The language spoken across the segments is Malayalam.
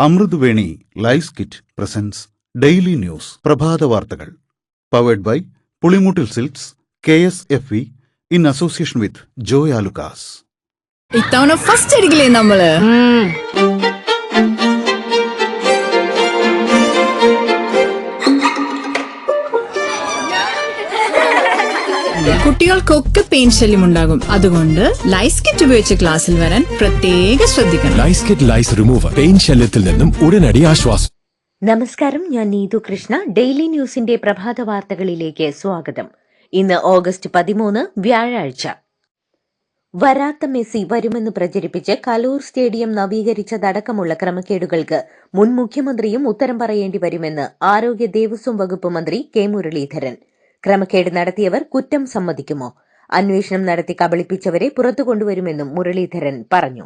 അമൃതവേണി ലൈസ് കിറ്റ് പ്രസൻസ് ഡെയിലി ന്യൂസ് പ്രഭാത വാർത്തകൾ powered by Pulimoottil silks KSFE in association with Joy Alukkas. ഇത്തവണ ഫസ്റ്റ് അടിക്കില്ലേ നമ്മള്? കുട്ടികൾക്കൊക്കെ പെയിൻ ശല്യം ഉണ്ടാകും. അതുകൊണ്ട് ലൈസ് കിറ്റ് ഉപയോഗിച്ച് ക്ലാസ്സിൽ വരാൻ പ്രത്യേകം ശ്രദ്ധിക്കണം. ലൈസ് കിറ്റ് ലൈസ് റിമൂവർ പെയിൻ ശല്യത്തിൽ നിന്നും ഉടനടി ആശ്വാസം. നമസ്കാരം, ഞാൻ നീതു കൃഷ്ണ. ഡെയിലി ന്യൂസിന്റെ പ്രഭാത വാർത്തകളിലേക്ക് സ്വാഗതം. ഇന്ന് ഓഗസ്റ്റ് 13 വ്യാഴാഴ്ച. വരാത്ത മെസ്സി വരുമെന്ന് പ്രചരിപ്പിച്ച് കലൂർ സ്റ്റേഡിയം നവീകരിച്ചതടക്കമുള്ള ക്രമക്കേടുകൾക്ക് മുൻ മുഖ്യമന്ത്രിയും ഉത്തരം പറയേണ്ടി വരുമെന്ന് ആരോഗ്യ ദേവസ്വം വകുപ്പ് മന്ത്രി കെ മുരളീധരൻ. ക്രമക്കേട് നടത്തിയവർ കുറ്റം സമ്മതിക്കുമോ? അന്വേഷണം നടത്തി കബളിപ്പിച്ചവരെ പുറത്തു കൊണ്ടുവരുമെന്നും മുരളീധരൻ പറഞ്ഞു.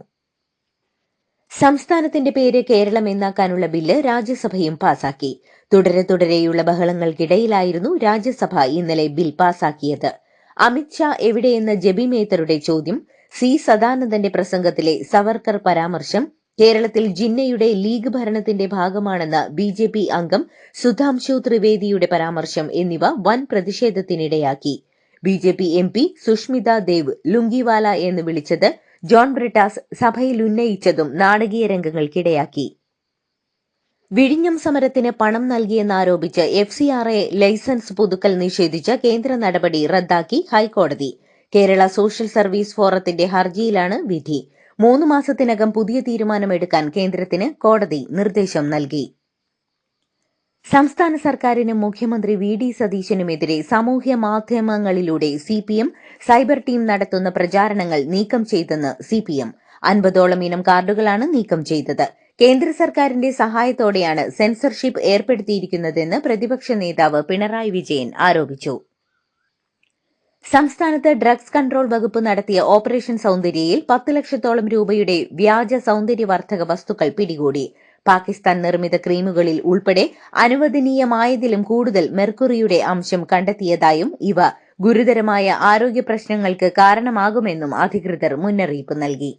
സംസ്ഥാനത്തിന്റെ പേര് കേരളം എന്നാക്കാനുള്ള ബില്ല് രാജ്യസഭയും പാസാക്കി. തുടരെയുള്ള ബഹളങ്ങൾക്കിടയിലായിരുന്നു രാജ്യസഭ ഇന്നലെ ബിൽ പാസാക്കിയത്. അമിത്ഷാ എവിടെയെന്ന ജെബി മേത്തറുടെ ചോദ്യം, സി സദാനന്ദന്റെ പ്രസംഗത്തിലെ സവർക്കർ പരാമർശം, കേരളത്തിൽ ജിന്നയുടെ ലീഗ് ഭരണത്തിന്റെ ഭാഗമാണെന്ന BJP അംഗം സുധാംശു ത്രിവേദിയുടെ പരാമർശം എന്നിവ വൻ പ്രതിഷേധത്തിനിടയാക്കി. BJP MP സുഷ്മിത ദേവ് ലുങ്കിവാല എന്ന് വിളിച്ചത് ജോൺ ബ്രിട്ടാസ് സഭയിൽ ഉന്നയിച്ചതും നാടകീയ രംഗങ്ങൾക്കിടയാക്കി. വിഴിഞ്ഞം സമരത്തിന് പണം നൽകിയെന്നാരോപിച്ച് FCRA ലൈസൻസ് പുതുക്കൽ നിഷേധിച്ച കേന്ദ്ര നടപടി റദ്ദാക്കി ഹൈക്കോടതി. കേരള സോഷ്യൽ സർവീസ് ഫോറത്തിന്റെ ഹർജിയിലാണ് വിധി. 3 മാസത്തിനകം പുതിയ തീരുമാനമെടുക്കാൻ കേന്ദ്രത്തിന് കോടതി നിർദ്ദേശം നൽകി. സംസ്ഥാന സർക്കാരിനും മുഖ്യമന്ത്രി VD സതീശനുമെതിരെ സാമൂഹ്യ മാധ്യമങ്ങളിലൂടെ CPM സൈബർ ടീം നടത്തുന്ന പ്രചാരണങ്ങൾ നീക്കം ചെയ്തെന്ന് CPM. 50ഓളം ഇനം കാർഡുകളാണ് നീക്കം ചെയ്തത്. കേന്ദ്ര സർക്കാരിന്റെ സഹായത്തോടെയാണ് സെൻസർഷിപ്പ് ഏർപ്പെടുത്തിയിരിക്കുന്നതെന്ന് പ്രതിപക്ഷ നേതാവ് പിണറായി വിജയൻ ആരോപിച്ചു. സംസ്ഥാനത്ത് ഡ്രഗ്സ് കൺട്രോൾ വകുപ്പ് നടത്തിയ ഓപ്പറേഷൻ സൌന്ദര്യയിൽ 10 ലക്ഷത്തോളം രൂപയുടെ വ്യാജ സൌന്ദര്യവർദ്ധക വസ്തുക്കൾ പിടികൂടി. പാകിസ്ഥാൻ നിർമ്മിത ക്രീമുകളിൽ ഉൾപ്പെടെ അനുവദനീയമായതിലും കൂടുതൽ മെർക്കുറിയുടെ അംശം കണ്ടെത്തിയതായും ഇവ ഗുരുതരമായ ആരോഗ്യ പ്രശ്നങ്ങൾക്ക് കാരണമാകുമെന്നും അധികൃതർ മുന്നറിയിപ്പ് നൽകി.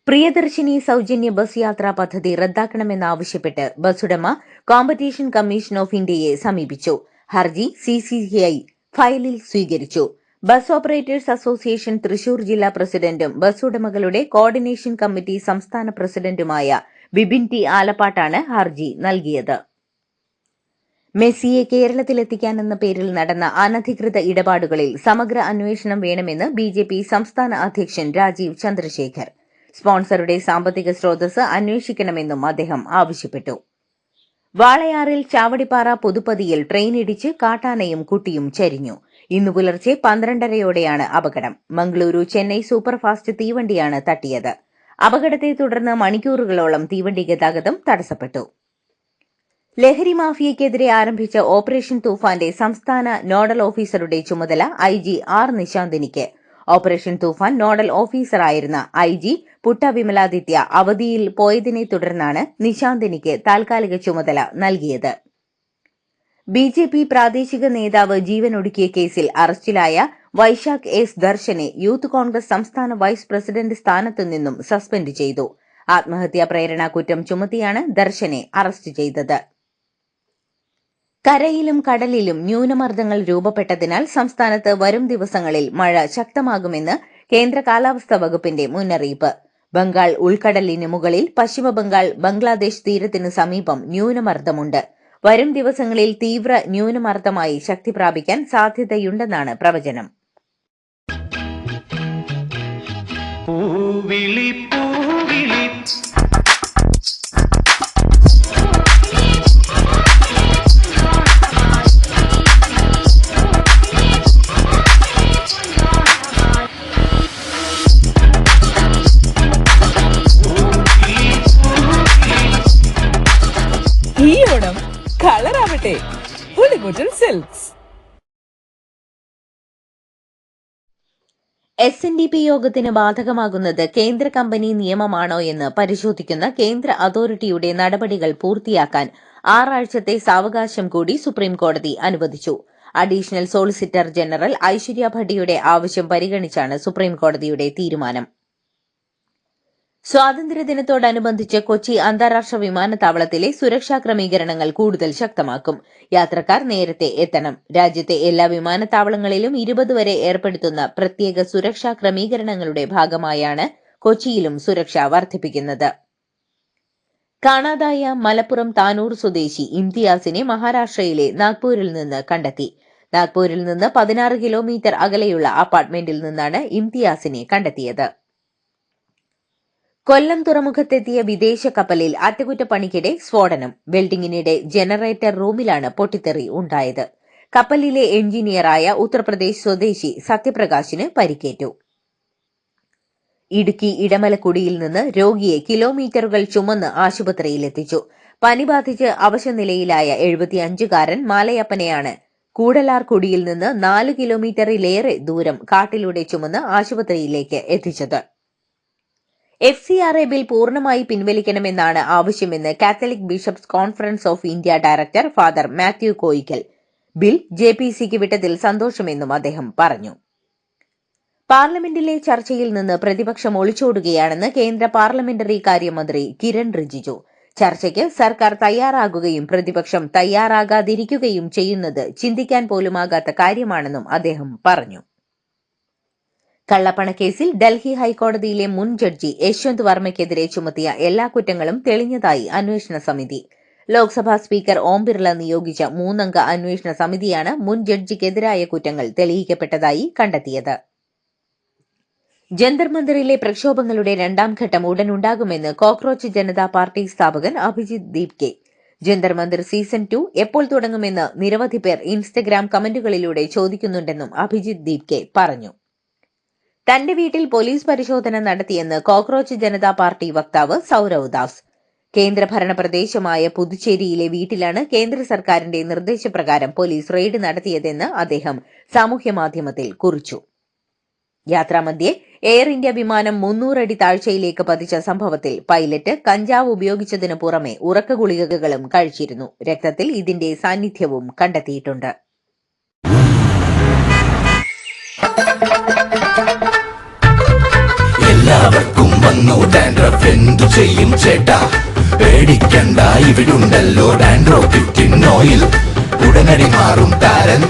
പ്രിയദർശിനി സൌജന്യ ബസ് യാത്രാ പദ്ധതി റദ്ദാക്കണമെന്നാവശ്യപ്പെട്ട് ബസുടമ കോമ്പറ്റീഷൻ കമ്മീഷൻ ഓഫ് ഇന്ത്യയെ സമീപിച്ചു. ഹർജി CCI ഫയലിൽ സ്വീകരിച്ചു. ബസ് ഓപ്പറേറ്റേഴ്സ് അസോസിയേഷൻ തൃശൂർ ജില്ലാ പ്രസിഡന്റും ബസ് ഉടമകളുടെ കോർഡിനേഷൻ കമ്മിറ്റി സംസ്ഥാന പ്രസിഡന്റുമായ ബിബിൻ T ആലപ്പാട്ടാണ് ഹർജി നൽകിയത്. മെസ്സിയെ കേരളത്തിലെത്തിക്കാനെന്ന പേരിൽ നടന്ന അനധികൃത ഇടപാടുകളിൽ സമഗ്ര അന്വേഷണം വേണമെന്ന് BJP സംസ്ഥാന അധ്യക്ഷൻ രാജീവ് ചന്ദ്രശേഖർ. സ്പോൺസറുടെ സാമ്പത്തിക സ്രോതസ് അന്വേഷിക്കണമെന്നും അദ്ദേഹം ആവശ്യപ്പെട്ടു. വാളയാറിൽ ചാവടിപ്പാറ പുതുപ്പതിയിൽ ട്രെയിനിടിച്ച് കാട്ടാനയും കുട്ടിയും ചരിഞ്ഞു. ഇന്നു പുലർച്ചെ 12:30യോടെയാണ് അപകടം. മംഗളൂരു ചെന്നൈ സൂപ്പർഫാസ്റ്റ് തീവണ്ടിയാണ് തട്ടിയത്. അപകടത്തെ തുടർന്ന് മണിക്കൂറുകളോളം തീവണ്ടി ഗതാഗതം തടസ്സപ്പെട്ടു. ലഹരി മാഫിയയ്ക്കെതിരെ ആരംഭിച്ച ഓപ്പറേഷൻ തൂഫാന്റെ സംസ്ഥാന നോഡൽ ഓഫീസറുടെ ചുമതല IG R നിശാന്തിനിക്ക്. ഓപ്പറേഷൻ തൂഫാൻ നോഡൽ ഓഫീസറായിരുന്ന IG പുട്ട വിമലാദിത്യ അവധിയിൽ പോയതിനെ തുടർന്നാണ് നിശാന്തിനിക്ക് താൽക്കാലിക ചുമതല നൽകിയത്. BJP പ്രാദേശിക നേതാവ് ജീവനൊടുക്കിയ കേസിൽ അറസ്റ്റിലായ വൈശാഖ് S ദർശനെ യൂത്ത് കോൺഗ്രസ് സംസ്ഥാന വൈസ് പ്രസിഡന്റ് സ്ഥാനത്തു നിന്നും സസ്പെൻഡ് ചെയ്തു. ആത്മഹത്യാ പ്രേരണ കുറ്റം ചുമത്തിയാണ് ദർശനെ അറസ്റ്റ് ചെയ്തത്. കരയിലും കടലിലും ന്യൂനമർദ്ദങ്ങൾ രൂപപ്പെട്ടതിനാൽ സംസ്ഥാനത്ത് വരും ദിവസങ്ങളിൽ മഴ ശക്തമാകുമെന്ന് കേന്ദ്ര കാലാവസ്ഥാ വകുപ്പിന്റെ മുന്നറിയിപ്പ്. ബംഗാൾ ഉൾക്കടലിന് മുകളിൽ പശ്ചിമബംഗാൾ ബംഗ്ലാദേശ് തീരത്തിനു സമീപം ന്യൂനമർദ്ദമുണ്ട്. വരും ദിവസങ്ങളിൽ തീവ്ര ന്യൂനമർദ്ദമായി ശക്തി പ്രാപിക്കാൻ സാധ്യതയുണ്ടെന്നാണ് പ്രവചനം. ഈ ഓണം കളറാവട്ടെ പുളിമൂട്ടിൽ സിൽക്സ്. SNDP യോഗത്തിന് ബാധകമാകുന്നത് കേന്ദ്ര കമ്പനി നിയമമാണോ എന്ന് പരിശോധിക്കുന്ന കേന്ദ്ര അതോറിറ്റിയുടെ നടപടികൾ പൂർത്തിയാക്കാൻ 6 ആഴ്ചത്തെ സാവകാശം കൂടി സുപ്രീംകോടതി അനുവദിച്ചു. അഡീഷണൽ സോളിസിറ്റർ ജനറൽ ഐശ്വര്യ ഭട്ടിയുടെ ആവശ്യം പരിഗണിച്ചാണ് സുപ്രീംകോടതിയുടെ തീരുമാനം. സ്വാതന്ത്ര്യദിനത്തോടനുബന്ധിച്ച് കൊച്ചി അന്താരാഷ്ട്ര വിമാനത്താവളത്തിലെ സുരക്ഷാ ക്രമീകരണങ്ങൾ കൂടുതൽ ശക്തമാക്കും. യാത്രക്കാർ നേരത്തെ എത്തണം. രാജ്യത്തെ എല്ലാ വിമാനത്താവളങ്ങളിലും 20 വരെ ഏർപ്പെടുത്തുന്ന പ്രത്യേക സുരക്ഷാ ക്രമീകരണങ്ങളുടെ ഭാഗമായാണ് കൊച്ചിയിലും സുരക്ഷ വർദ്ധിപ്പിക്കുന്നത്. കാണാതായ മലപ്പുറം താനൂർ സ്വദേശി ഇംതിയാസിനെ മഹാരാഷ്ട്രയിലെ നാഗ്പൂരിൽ നിന്ന് കണ്ടെത്തി. നാഗ്പൂരിൽ നിന്ന് 16 കിലോമീറ്റർ അകലെയുള്ള അപ്പാർട്ട്മെന്റിൽ നിന്നാണ് ഇംതിയാസിനെ കണ്ടെത്തിയത്. കൊല്ലം തുറമുഖത്തെത്തിയ വിദേശ കപ്പലിൽ അറ്റകുറ്റപ്പണിക്കിടെ സ്ഫോടനം. വെൽഡിംഗിനിടെ ജനറേറ്റർ റൂമിലാണ് പൊട്ടിത്തെറി ഉണ്ടായത്. കപ്പലിലെ എഞ്ചിനീയറായ ഉത്തർപ്രദേശ് സ്വദേശി സത്യപ്രകാശിന് പരിക്കേറ്റു. ഇടുക്കി ഇടമലക്കുടിയിൽ നിന്ന് രോഗിയെ കിലോമീറ്ററുകൾ ചുമന്ന് ആശുപത്രിയിലെത്തിച്ചു. പനി ബാധിച്ച് അവശനിലയിലായ 75-കാരൻ മാലയപ്പനെയാണ് കൂടലാർകുടിയിൽ നിന്ന് 4 കിലോമീറ്ററിലേറെ ദൂരം കാട്ടിലൂടെ ചുമന്ന് ആശുപത്രിയിലേക്ക് എത്തിച്ചത്. FCRA ബിൽ പൂർണ്ണമായി പിൻവലിക്കണമെന്നാണ് ആവശ്യമെന്ന് catholic bishops conference of India director father Mathew Koickal. Bill JPCക്ക് വിട്ടതിൽ സന്തോഷമെന്നും അദ്ദേഹം പറഞ്ഞു. പാർലമെന്റിലെ ചർച്ചയിൽ നിന്ന് പ്രതിപക്ഷം ഒളിച്ചോടുകയാണെന്ന് കേന്ദ്ര പാർലമെന്ററി കാര്യമന്ത്രി കിരൺ റിജിജു. ചർച്ചയ്ക്ക് സർക്കാർ തയ്യാറാകുകയും പ്രതിപക്ഷം തയ്യാറാകാതിരിക്കുകയും ചെയ്യുന്നത് ചിന്തിക്കാൻ പോലുമാകാത്ത കാര്യമാണെന്നും അദ്ദേഹം പറഞ്ഞു. കള്ളപ്പണക്കേസിൽ ഡൽഹി ഹൈക്കോടതിയിലെ മുൻ ജഡ്ജി യശ്വന്ത് വർമ്മയ്ക്കെതിരെ ചുമത്തിയ എല്ലാ കുറ്റങ്ങളും തെളിഞ്ഞതായി അന്വേഷണ സമിതി. ലോക്സഭാ സ്പീക്കർ ഓം ബിർള നിയോഗിച്ച 3-അംഗ അന്വേഷണ സമിതിയാണ് മുൻ ജഡ്ജിക്കെതിരായ കുറ്റങ്ങൾ തെളിയിക്കപ്പെട്ടതായി കണ്ടെത്തിയത്. ജന്തർ മന്ദിറിലെ പ്രക്ഷോഭങ്ങളുടെ 2ാം ഘട്ടം ഉടനുണ്ടാകുമെന്ന് കോക്രോച്ച് ജനതാ പാർട്ടി സ്ഥാപകൻ അഭിജിത് ദീപ്കെ. ജന്തർ മന്ദിർ സീസൺ 2 എപ്പോൾ തുടങ്ങുമെന്ന് നിരവധി പേർ ഇൻസ്റ്റഗ്രാം കമന്റുകളിലൂടെ ചോദിക്കുന്നുണ്ടെന്നും അഭിജിത് ദീപ്കെ പറഞ്ഞു. തന്റെ വീട്ടിൽ പോലീസ് പരിശോധന നടത്തിയെന്ന് കോക്രോച്ച് ജനതാ പാർട്ടി വക്താവ് സൌരവ് ദാസ്. കേന്ദ്രഭരണ പ്രദേശമായ പുതുച്ചേരിയിലെ വീട്ടിലാണ് കേന്ദ്ര സർക്കാരിന്റെ നിർദ്ദേശപ്രകാരം പോലീസ് റെയ്ഡ് നടത്തിയതെന്ന് അദ്ദേഹം സാമൂഹ്യമാധ്യമത്തിൽ കുറിച്ചു. യാത്രാമധ്യേ എയർ ഇന്ത്യ വിമാനം 300 അടി താഴ്ചയിലേക്ക് പതിച്ച സംഭവത്തിൽ പൈലറ്റ് കഞ്ചാവ് ഉപയോഗിച്ചതിനു പുറമെ ഉറക്ക ഗുളികകളും കഴിച്ചിരുന്നു. രക്തത്തിൽ ഇതിന്റെ സാന്നിധ്യവും കണ്ടെത്തിയിട്ടുണ്ട്. എല്ലാവർക്കും വന്നു ഡാൻഡ്രഫ്, എന്തു ചെയ്യും ചേട്ടാ? പേടിക്കണ്ട, ഇവിടുണ്ടല്ലോ ഡാൻഡ്രോഫിറ്റിൻ ഓയിൽ. ഉടനടി മാറും താരൻ,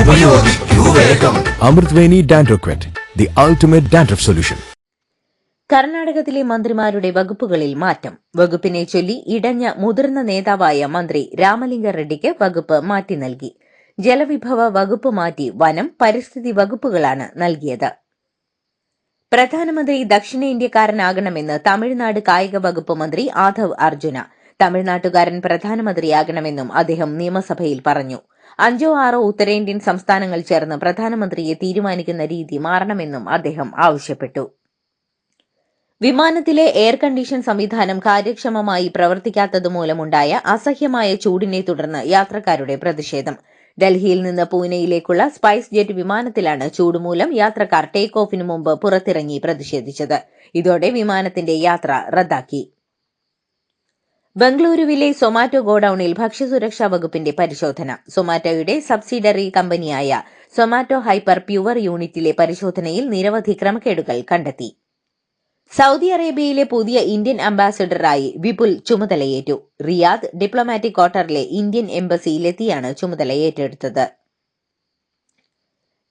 ഉപയോഗിക്കൂ വേഗം. അമൃത്വേനി ഡാൻഡ്രോക്വെറ്റ്, ദി അൾട്ടിമേറ്റ് ഡാൻഡ്രഫ് സൊല്യൂഷൻ. കർണാടകത്തിലെ മന്ത്രിമാരുടെ വകുപ്പുകളിൽ മാറ്റം. വകുപ്പിനെ ചൊല്ലി ഇടഞ്ഞ മുതിർന്ന നേതാവായ മന്ത്രി രാമലിംഗ റെഡ്ഡിക്ക് വകുപ്പ് മാറ്റി നൽകി. ജലവിഭവ വകുപ്പ് മാറ്റി വനം, പരിസ്ഥിതി വകുപ്പുകളാണ് നൽകിയത്. പ്രധാനമന്ത്രി ദക്ഷിണേന്ത്യക്കാരനാകണമെന്ന് തമിഴ്നാട് കായിക വകുപ്പ് മന്ത്രി ആധവ് അർജുന. തമിഴ്നാട്ടുകാരൻ പ്രധാനമന്ത്രിയാകണമെന്നും അദ്ദേഹം നിയമസഭയിൽ പറഞ്ഞു. 5 or 6 ഉത്തരേന്ത്യൻ സംസ്ഥാനങ്ങൾ ചേർന്ന് പ്രധാനമന്ത്രിയെ തീരുമാനിക്കുന്ന രീതി മാറണമെന്നും അദ്ദേഹം ആവശ്യപ്പെട്ടു. വിമാനത്തിലെ എയർ കണ്ടീഷൻ സംവിധാനം കാര്യക്ഷമമായി പ്രവർത്തിക്കാത്തതുമൂലമുണ്ടായ അസഹ്യമായ ചൂടിനെ തുടർന്ന് യാത്രക്കാരുടെ പ്രതിഷേധം. ഡൽഹിയിൽ നിന്ന് പൂനെയിലേക്കുള്ള സ്പൈസ് ജെറ്റ് വിമാനത്തിലാണ് ചൂടുമൂലം യാത്രക്കാർ ടേക്ക് ഓഫിന് മുമ്പ് പുറത്തിറങ്ങി പ്രതിഷേധിച്ചത്. ഇതോടെ വിമാനത്തിന്റെ യാത്ര റദ്ദാക്കി. ബംഗളൂരുവിലെ സൊമാറ്റോ ഗോഡൌണിൽ ഭക്ഷ്യസുരക്ഷാ വകുപ്പിന്റെ പരിശോധന. സൊമാറ്റോയുടെ സബ്സിഡറി കമ്പനിയായ സൊമാറ്റോ ഹൈപ്പർ പ്യുവർ യൂണിറ്റിലെ പരിശോധനയിൽ നിരവധി ക്രമക്കേടുകൾ കണ്ടെത്തി. സൗദി അറേബ്യയിലെ പുതിയ ഇന്ത്യൻ അംബാസിഡറായി വിപുൽ ചുമതലയേറ്റു. റിയാദ് ഡിപ്ലോമാറ്റിക് ക്വാർട്ടറിലെ ഇന്ത്യൻ എംബസിയിലെത്തിയാണ് ചുമതല ഏറ്റെടുത്തത്.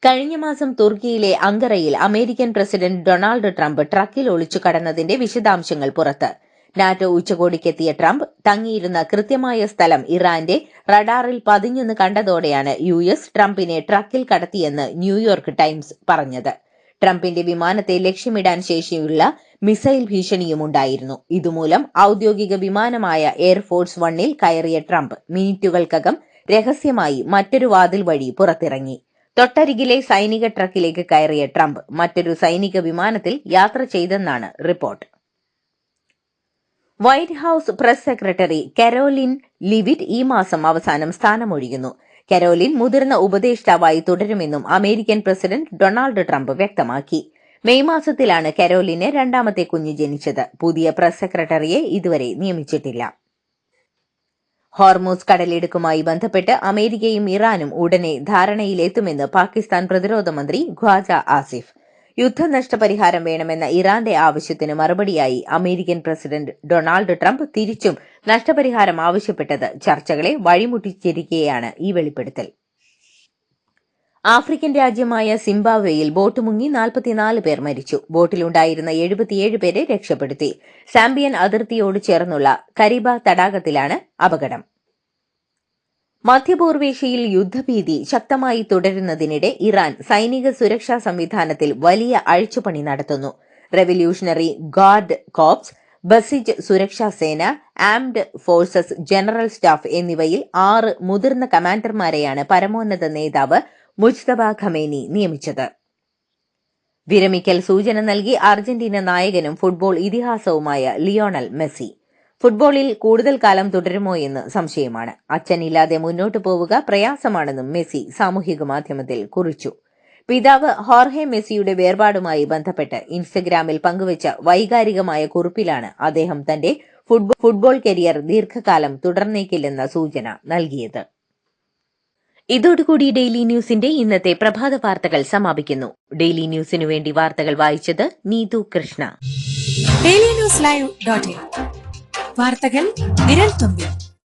കഴിഞ്ഞ മാസം തുർക്കിയിലെ അങ്കറയിൽ അമേരിക്കൻ പ്രസിഡന്റ് ഡൊണാൾഡ് ട്രംപ് ട്രക്കിൽ ഒളിച്ചു കടന്നതിന്റെ വിശദാംശങ്ങൾ പുറത്ത്. നാറ്റോ ഉച്ചകോടിക്കെത്തിയ ട്രംപ് തങ്ങിയിരുന്ന കൃത്യമായ സ്ഥലം ഇറാന്റെ റഡാറിൽ പതിഞ്ഞെന്ന് കണ്ടതോടെയാണ് US ട്രംപിനെ ട്രക്കിൽ കടത്തിയെന്ന് ന്യൂയോർക്ക് ടൈംസ് പറഞ്ഞത്. ട്രംപിന്റെ വിമാനത്തെ ലക്ഷ്യമിടാൻ ശേഷിയുള്ള മിസൈൽ ഭീഷണിയുമുണ്ടായിരുന്നു. ഇതുമൂലം ഔദ്യോഗിക വിമാനമായ എയർഫോഴ്സ് 1 കയറിയ ട്രംപ് മിനിറ്റുകൾക്കകം രഹസ്യമായി മറ്റൊരു വാതിൽ വഴി പുറത്തിറങ്ങി. തൊട്ടരികിലെ സൈനിക ട്രക്കിലേക്ക് കയറിയ ട്രംപ് മറ്റൊരു സൈനിക വിമാനത്തിൽ യാത്ര ചെയ്തെന്നാണ് report. White house press secretary Caroline Leavitt ഈ മാസം അവസാനം സ്ഥാനമൊഴിയുന്നു. കരോലിൻ മുതിർന്ന ഉപദേഷ്ടാവായി തുടരുമെന്നും അമേരിക്കൻ പ്രസിഡന്റ് ഡൊണാൾഡ് ട്രംപ് വ്യക്തമാക്കി. മെയ് മാസത്തിലാണ് കരോലിന് 2ാമത്തെ കുഞ്ഞ് ജനിച്ചത്. പുതിയ പ്രസ് സെക്രട്ടറിയെ ഇതുവരെ നിയമിച്ചിട്ടില്ല. ഹോർമൂസ് കടലിടുക്കുമായി ബന്ധപ്പെട്ട് അമേരിക്കയും ഇറാനും ഉടനെ ധാരണയിലെത്തുമെന്ന് പാകിസ്ഥാൻ പ്രതിരോധ മന്ത്രി ഖ്വാജ ആസിഫ്. യുദ്ധനഷ്ടപരിഹാരം വേണമെന്ന ഇറാന്റെ ആവശ്യത്തിന് മറുപടിയായി അമേരിക്കൻ പ്രസിഡന്റ് ഡൊണാൾഡ് ട്രംപ് തിരിച്ചും നഷ്ടപരിഹാരം ആവശ്യപ്പെട്ടത് ചർച്ചകളെ വഴിമുട്ടിച്ചിരിക്കെയാണ് ഈ വെളിപ്പെടുത്തൽ. ആഫ്രിക്കൻ രാജ്യമായ സിംബാബ്വേയിൽ ബോട്ട് മുങ്ങി 44 പേർ മരിച്ചു. ബോട്ടിലുണ്ടായിരുന്ന 77 പേരെ രക്ഷപ്പെടുത്തി. സാംബിയൻ അതിർത്തിയോട് ചേർന്നുള്ള കരീബ തടാകത്തിലാണ് അപകടം. മധ്യപൂർവേഷ്യയിൽ യുദ്ധഭീതി ശക്തമായി തുടരുന്നതിനിടെ ഇറാൻ സൈനിക സുരക്ഷാ സംവിധാനത്തിൽ വലിയ അഴിച്ചുപണി നടത്തുന്നു. റെവല്യൂഷണറി ഗാർഡ് കോർപ്സ്, ബസിജ് സുരക്ഷാ സേന, ആംഡ് ഫോഴ്സസ് ജനറൽ സ്റ്റാഫ് എന്നിവയിൽ 6 മുതിർന്ന കമാൻഡർമാരെയാണ് പരമോന്നത നേതാവ് മുജ്തബ ഖമേനി നിയമിച്ചത്. വിരമിക്കൽ സൂചന നൽകി അർജന്റീന നായകനും ഫുട്ബോൾ ഇതിഹാസവുമായ ലിയോണൽ മെസ്സി. ഫുട്ബോളിൽ കൂടുതൽ കാലം തുടരുമോ എന്ന് സംശയമാണ്. അച്ഛനില്ലാതെ മുന്നോട്ടു പോവുക പ്രയാസമാണെന്നും മെസ്സി സാമൂഹിക മാധ്യമത്തിൽ കുറിച്ചു. പിതാവ് ഹോർഹെ മെസ്സിയുടെ വേർപാടുമായി ബന്ധപ്പെട്ട് ഇൻസ്റ്റഗ്രാമിൽ പങ്കുവച്ച വൈകാരികമായ കുറിപ്പിലാണ് അദ്ദേഹം തന്റെ ഫുട്ബോൾ കരിയർ ദീർഘകാലം തുടർന്നേക്കില്ലെന്ന സൂചന നൽകിയത്. ഇതോടുകൂടി ഡെയിലി ന്യൂസിന്റെ ഇന്നത്തെ പ്രഭാത വാർത്തകൾ സമാപിക്കുന്നു. ഡെയിലി ന്യൂസിനു വേണ്ടി വാർത്തകൾ വായിച്ചത് നീതു കൃഷ്ണ. ഡെയിലി ന്യൂസ് ലൈവ്.in വാർത്തകൾ വിരൽ തുമ്പിൽ.